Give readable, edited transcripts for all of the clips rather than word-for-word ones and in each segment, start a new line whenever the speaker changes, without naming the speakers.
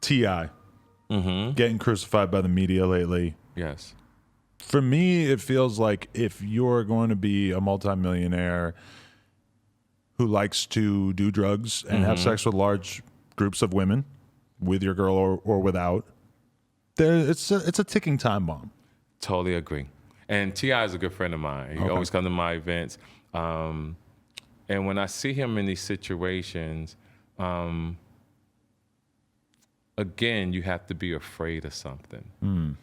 T.I. Getting crucified by the media lately.
Yes.
For me, it feels like if you're going to be a multimillionaire who likes to do drugs and have sex with large groups of women, with your girl or without, it's a ticking time bomb. Totally
agree. And T.I. is a good friend of mine. He always comes to my events. And when I see him in these situations, again, you have to be afraid of something.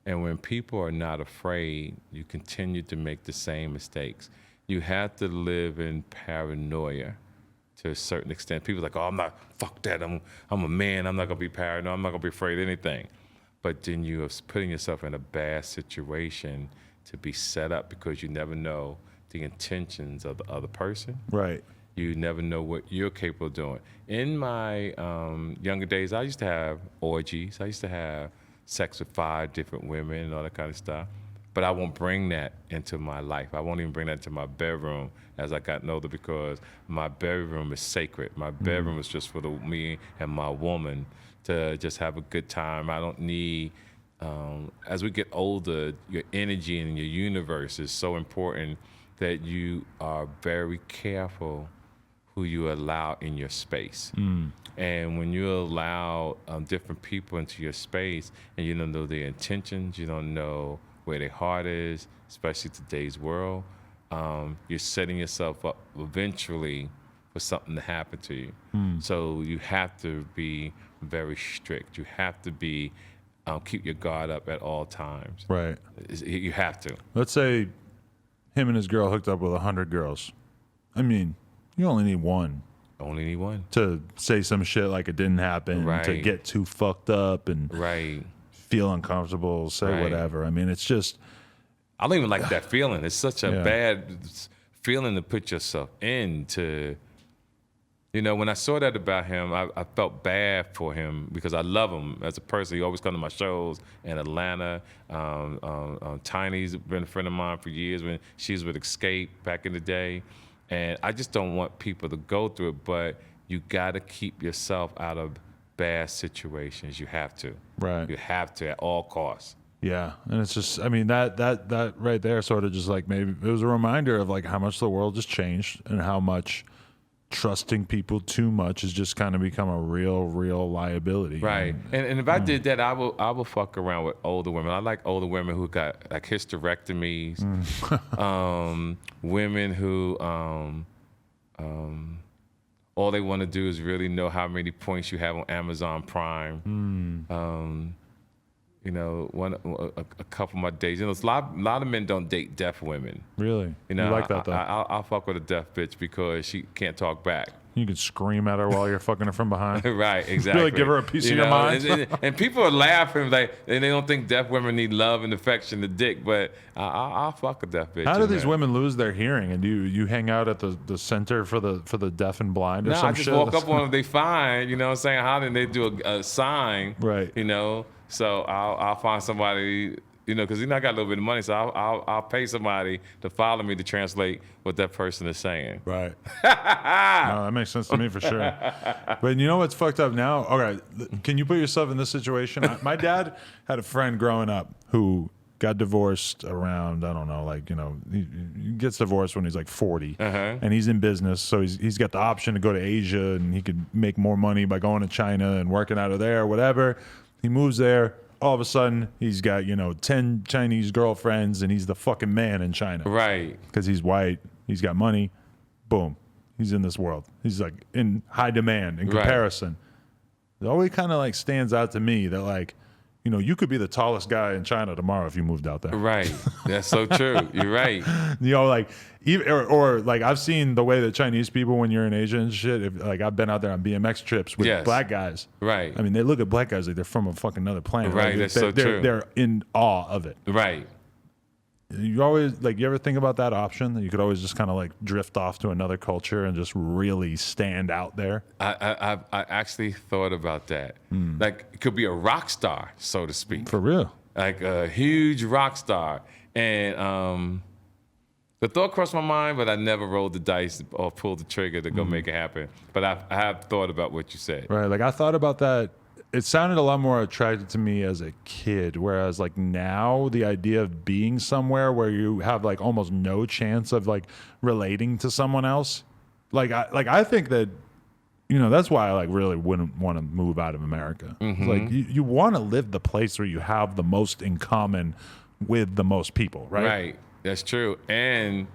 And when people are not afraid, you continue to make the same mistakes. You have to live in paranoia to a certain extent. People are like, oh, I'm not, fuck that. I'm a man. I'm not going to be paranoid. I'm not going to be afraid of anything. But then you're putting yourself in a bad situation to be set up because you never know the intentions of the other person.
Right.
You never know what you're capable of doing. In my younger days, I used to have orgies. I used to have sex with 5 different women and all that kind of stuff. But I won't bring that into my life. I won't even bring that to my bedroom as I got older because my bedroom is sacred. My bedroom is just for me and my woman to just have a good time. I don't need, as we get older, your energy and your universe is so important that you are very careful who you allow in your space. And when you allow different people into your space and you don't know their intentions, you don't know where their heart is, especially today's world, you're setting yourself up eventually for something to happen to you. So you have to be very strict. You have to be, keep your guard up at all times.
Right.
You have to.
Let's say him and his girl hooked up with 100 girls. I mean, you only need one.
Only need one.
To say some shit like it didn't happen, to get too fucked up and feel uncomfortable, say whatever. I mean, it's just...
I don't even like that feeling. It's such a bad feeling to put yourself into. You know, when I saw that about him, I felt bad for him because I love him as a person. He always comes to my shows in Atlanta. Tiny's been a friend of mine for years when she was with Escape back in the day. And I just don't want people to go through it, but you got to keep yourself out of bad situations. You have to.
Right.
You have to at all costs.
Yeah, and it's just, I mean, that right there sort of just like maybe it was a reminder of like how much the world has changed and how much trusting people too much has just kind of become a real liability.
Right. And if I did that, I will fuck around with older women. I like older women who got like hysterectomies, women who all they want to do is really know how many points you have on Amazon Prime. You know, a couple of my dates. You know, a lot of men don't date deaf women.
Really?
You know,
you like that though?
I'll fuck with a deaf bitch because she can't talk back.
You can scream at her while you're fucking her from behind.
Right, exactly.
Really give her a piece of your mind.
And people are laughing like, and they don't think deaf women need love and affection, the dick. But I'll fuck a deaf bitch.
How do these women lose their hearing? And do you hang out at the center for the deaf and blind or some shit?
No, I just walk up on them. They fine. You know what I'm saying? How then they do a sign?
Right.
You know. So I'll find somebody, you know, because I got a little bit of money, so I'll pay somebody to follow me to translate what that person is saying.
Right. No, that makes sense to me for sure. But you know what's fucked up now? Okay, can you put yourself in this situation? My dad had a friend growing up who got divorced around, I don't know, like, you know, he gets divorced when he's like 40, and he's in business, so he's got the option to go to Asia, and he could make more money by going to China and working out of there or whatever. He moves there. All of a sudden, he's got, 10 Chinese girlfriends, and he's the fucking man in China.
Right.
Because he's white. He's got money. Boom. He's in this world. He's like in high demand in comparison. It always kind of like stands out to me that like, you could be the tallest guy in China tomorrow if you moved out there.
Right. That's so true. You're right.
Like, even, or like I've seen the way that Chinese people, when you're in Asia and shit, like I've been out there on BMX trips with black guys.
Right.
I mean, they look at black guys like they're from a fucking other planet.
Right.
Like,
That's so true.
They're in awe of it.
Right.
You always you ever think about that option that you could always just kind of like drift off to another culture and just really stand out there?
I actually thought about that. Like it could be a rock star, so to speak.
For real.
Like a huge rock star. And the thought crossed my mind, but I never rolled the dice or pulled the trigger to go make it happen. But I have thought about what you said.
Right. Like I thought about that it sounded a lot more attractive to me as a kid, whereas like now the idea of being somewhere where you have like almost no chance of like relating to someone else, I think that, you know, that's why I like really wouldn't want to move out of America. It's like you want to live the place where you have the most in common with the most people, right?
Right, that's true. And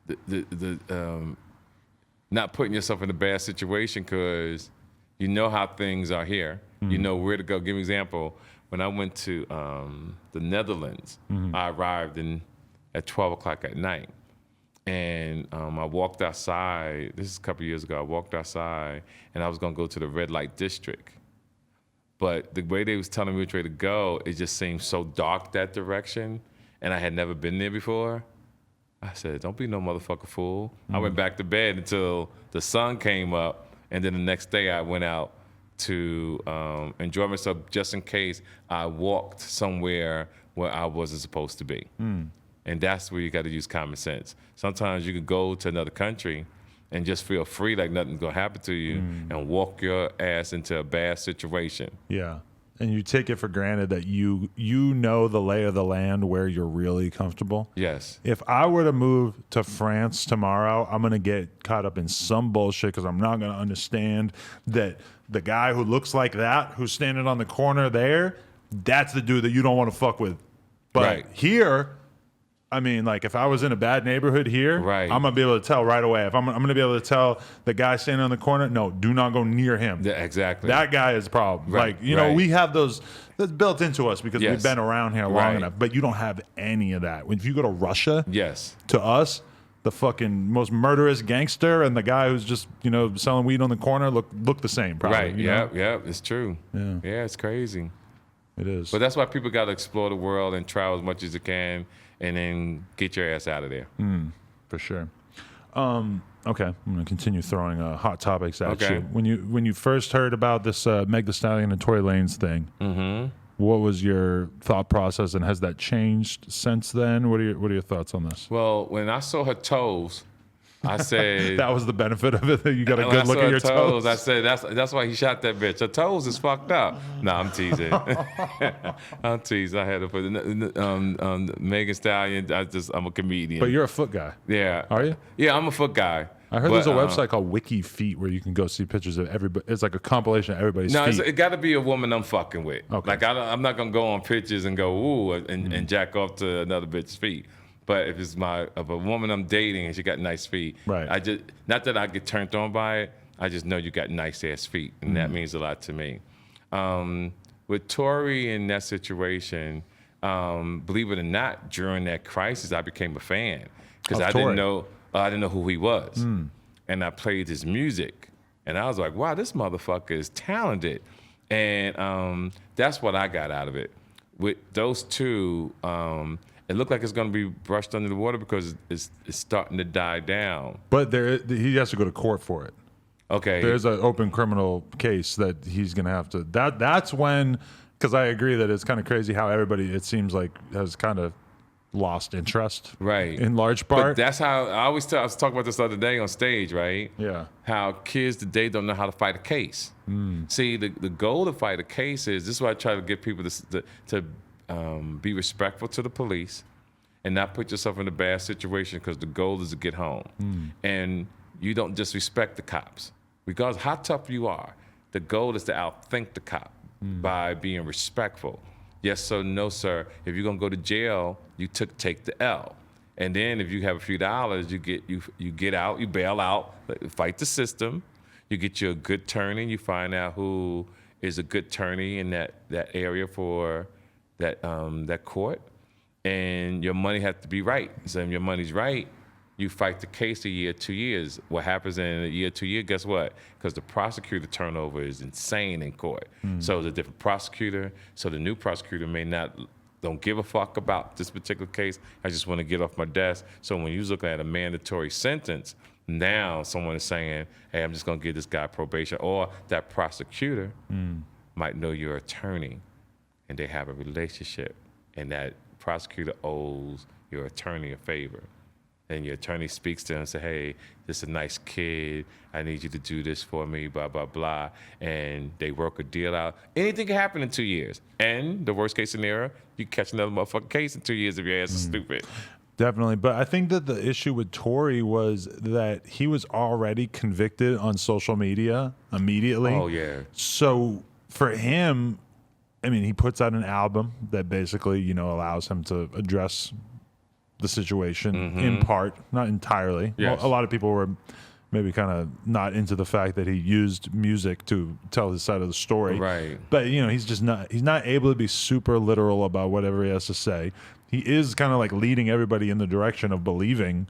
the not putting yourself in a bad situation because you know how things are here. You know where to go. Give me an example. When I went to the Netherlands, I arrived at 12 o'clock at night. And I walked outside. This is a couple years ago. I walked outside, and I was going to go to the red light district. But the way they was telling me which way to go, it just seemed so dark that direction, and I had never been there before. I said, don't be no motherfucker fool. I went back to bed until the sun came up, and then the next day I went out to enjoy myself just in case I walked somewhere where I wasn't supposed to be. And that's where you got to use common sense. Sometimes you could go to another country and just feel free like nothing's going to happen to you and walk your ass into a bad situation.
Yeah. And you take it for granted that you know the lay of the land where you're really comfortable.
Yes.
If I were to move to France tomorrow, I'm going to get caught up in some bullshit because I'm not going to understand that the guy who looks like that, who's standing on the corner there, that's the dude that you don't want to fuck with. But here, I mean, like if I was in a bad neighborhood here, I'm going to be able to tell right away. If I'm going to be able to tell the guy standing on the corner, no, do not go near him.
Yeah, exactly.
That guy is a problem. Like, you know, we have those that's built into us because we've been around here long enough, but you don't have any of that. If you go to Russia, to us, the fucking most murderous gangster and the guy who's just, you know, selling weed on the corner look the same, probably.
Right, yeah, it's true. Yeah, it's crazy.
It is.
But that's why people got to explore the world and travel as much as they can and then get your ass out of there.
For sure. Okay, I'm going to continue throwing hot topics at you. When you first heard about this Meg Thee Stallion and Tory Lanez thing, what was your thought process, and has that changed since then? What are your thoughts on this?
Well, when I saw her toes, I said
that was the benefit of it. That you got a good look at your toes.
I said that's why he shot that bitch. Her toes is fucked up. No, I'm teasing. I'm teasing. I had to put Megan Stallion. I'm a comedian.
But you're a foot guy.
Yeah.
Are you?
Yeah, I'm a foot guy.
I heard there's a website called Wiki Feet where you can go see pictures of everybody. It's like a compilation of everybody's feet.
No, it got to be a woman I'm fucking with.
Okay.
Like I'm not gonna go on pictures and go ooh and jack off to another bitch's feet. But if it's a woman I'm dating and she got nice feet, I just not that I get turned on by it. I just know you got nice ass feet, and that means a lot to me. With Tory in that situation, believe it or not, during that crisis, I became a fan because I didn't know who he was, and I played his music, and I was like, wow, this motherfucker is talented, and that's what I got out of it. With those two. It looked like it's going to be brushed under the water because it's starting to die down.
But he has to go to court for it.
Okay.
There's an open criminal case that he's going to have to. That's when, because I agree that it's kind of crazy how everybody, it seems like, has kind of lost interest.
Right.
In large part.
But that's how I was talking about this the other day on stage, right?
Yeah.
How kids today don't know how to fight a case. See, the goal to fight a case is, this is why I try to get people to be respectful to the police and not put yourself in a bad situation, because the goal is to get home. And you don't disrespect the cops. Regardless of how tough you are, the goal is to outthink the cop by being respectful. Yes sir, no sir. If you're gonna go to jail, you take the L. And then if you have a few dollars, you get out, you bail out, fight the system. You get you a good attorney, you find out who is a good attorney in that area for that court, and your money has to be right. So if your money's right, you fight the case a year, 2 years. What happens in a year, 2 years, guess what? Because the prosecutor turnover is insane in court. So it's a different prosecutor. So the new prosecutor don't give a fuck about this particular case. I just want to get off my desk. So when you're looking at a mandatory sentence, now someone is saying, hey, I'm just going to give this guy probation. Or that prosecutor might know your attorney, and they have a relationship, and that prosecutor owes your attorney a favor. and your attorney speaks to him and say, hey, this is a nice kid. I need you to do this for me, blah, blah, blah. And they work a deal out. Anything can happen in 2 years. And the worst case scenario, you catch another motherfucking case in 2 years if your ass is stupid.
Definitely. But I think that the issue with Tory was that he was already convicted on social media immediately.
Oh, yeah.
So for him, I mean, he puts out an album that basically, you know, allows him to address the situation in part, not entirely.
Yes.
Well, a lot of people were maybe kind of not into the fact that he used music to tell his side of the story.
Right.
But, you know, he's not able to be super literal about whatever he has to say. He is kind of like leading everybody in the direction of believing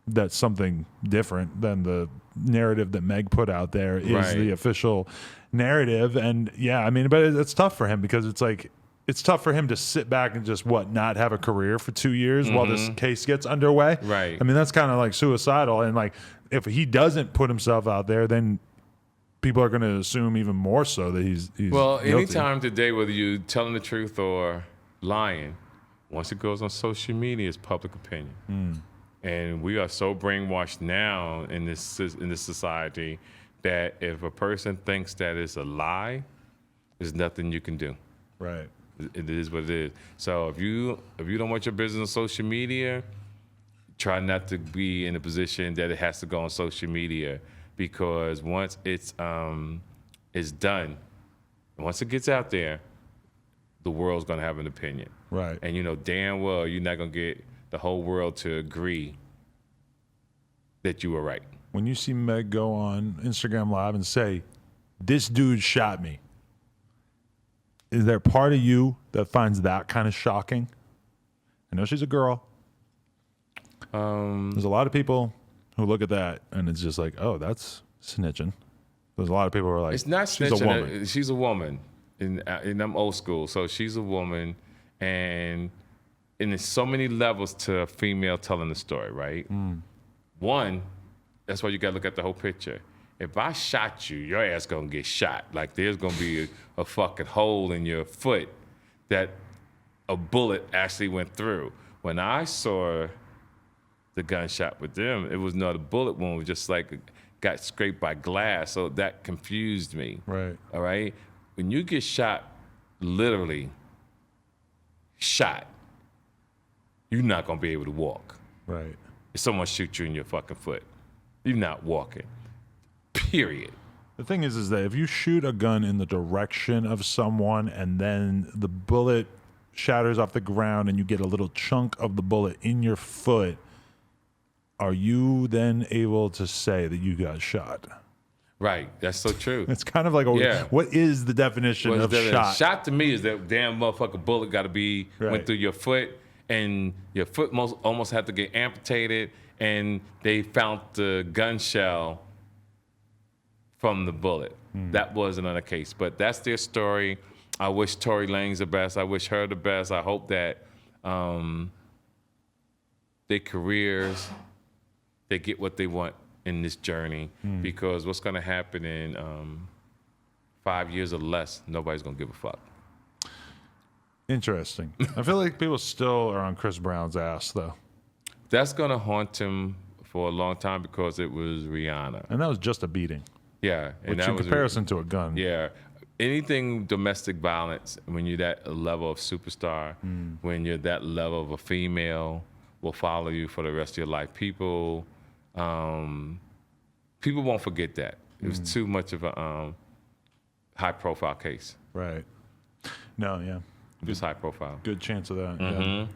that something different than the narrative that Meg put out there is the official narrative. And yeah, I mean, but it's tough for him because it's like, it's tough for him to sit back and just not have a career for 2 years while this case gets underway.
Right.
I mean, that's kind of like suicidal. And like, if he doesn't put himself out there, then people are going to assume even more so that he's
well,
guilty.
anytime today, whether you telling the truth or lying, once it goes on social media, it's public opinion. And we are so brainwashed now in this society that if a person thinks that it's a lie, there's nothing you can do.
Right.
It is what it is. So if you don't want your business on social media, try not to be in a position that it has to go on social media, because once it's done, once it gets out there, the world's gonna have an opinion.
Right.
And you know damn well you're not gonna get the whole world to agree that you were right.
When you see Meg go on Instagram Live and say, "This dude shot me," is there part of you that finds that kind of shocking? I know she's a girl. There's a lot of people who look at that and it's just like, oh, that's snitching. There's a lot of people who are like,
it's not
she's
snitching.
a woman.
She's a woman, and I'm old school, so she's a woman, and there's so many levels to a female telling the story, right? One, that's why you gotta look at the whole picture. If I shot you, your ass gonna get shot. Like there's gonna be a fucking hole in your foot that a bullet actually went through. When I saw the gunshot with them, it was not a bullet wound, it was just like got scraped by glass. So that confused me.
Right.
All right. When you get shot, literally shot, you're not gonna be able to walk.
Right.
If someone shoots you in your fucking foot, you're not walking. Period.
The thing is that if you shoot a gun in the direction of someone and then the bullet shatters off the ground and you get a little chunk of the bullet in your foot, are you then able to say that you got shot?
Right. That's so true.
It's kind of like, what is the definition of shot?
Shot to me is that damn motherfucking bullet got to be went through your foot, and your foot almost had to get amputated, and they found the gun shell from the bullet. That was another case, but that's their story. I wish Tory Lanez the best. I wish her the best. I hope that their careers, they get what they want in this journey, because what's going to happen in 5 years or less, nobody's going to give a fuck.
Interesting. I feel like people still are on Chris Brown's ass, though.
That's going to haunt him for a long time because it was Rihanna.
And that was just a beating.
Yeah.
Which in comparison to a gun.
Yeah. Anything domestic violence, when you're that level of superstar, when you're that level of a female, will follow you for the rest of your life. People won't forget that. It was too much of a high-profile case.
Right. No, yeah.
It was high-profile.
Good chance of that. Yeah.